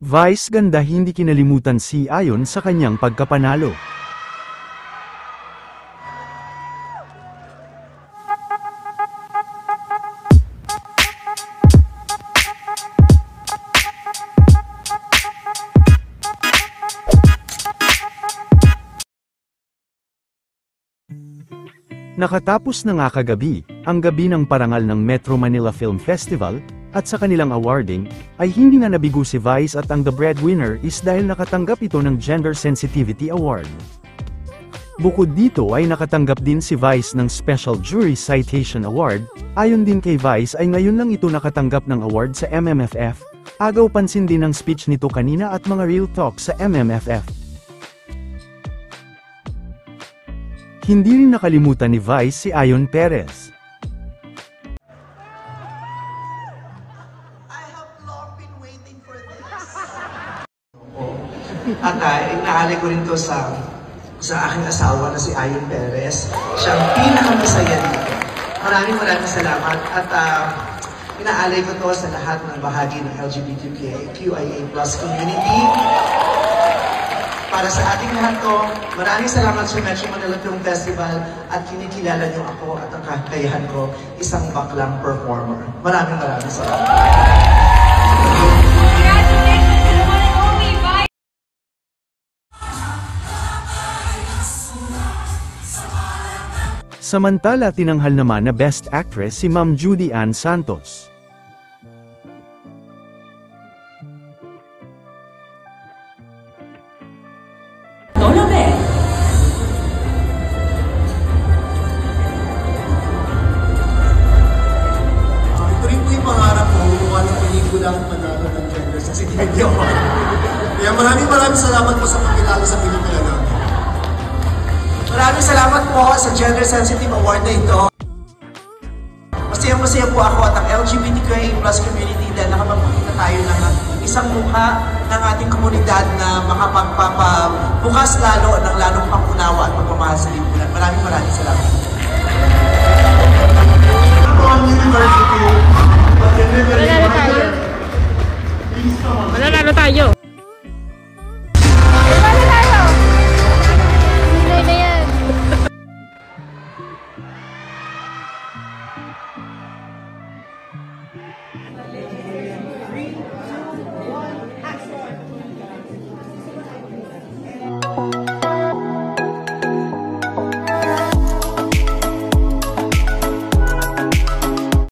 Vice ganda hindi kinalimutan si ayon sa kanyang pagkapanalo. Nakatapos na nga kagabi, ang gabi ng parangal ng Metro Manila Film Festival, at sa kanilang awarding, ay hindi na nabigo si Vice at ang The Breadwinner is dahil nakatanggap ito ng Gender Sensitivity Award. Bukod dito ay nakatanggap din si Vice ng Special Jury Citation Award, ayon din kay Vice ay ngayon lang ito nakatanggap ng award sa MMFF, agaw pansin din ang speech nito kanina at mga real talk sa MMFF. Hindi rin nakalimutan ni Vice si Ayon Perez. I have long been waiting for this. At inaalay ko rin to sa aking asawa na si Ayon Perez. Siya ang pinakamasaya dito. Maraming salamat. At inaalay ko to sa lahat ng bahagi ng LGBTQIA+ community. Para sa ating lahat to, maraming salamat sa Metro Manila Film Festival at kinikilala niyo ako at ang kakayahan ko, isang baklang performer. Maraming salamat. Samantala tinanghal naman na Best Actress si Ma'am Judy Ann Santos. Ang manalo ng Gender Sensitivity Award. Kaya maraming salamat po sa pagkilala sa pelikula namin. Maraming salamat po sa Gender Sensitive Award na ito. Masaya po ako at ang LGBTQIA+ community dahil nakapagpakita tayo ng isang mukha ng ating komunidad na makapagpapabukas lalo ng lalong pangunawa at pagmamahal sa lipunan. Maraming salamat. Ako ang university, Mananalo tayo. Mananalo tayo. Mananalo tayo. Hindi na yan.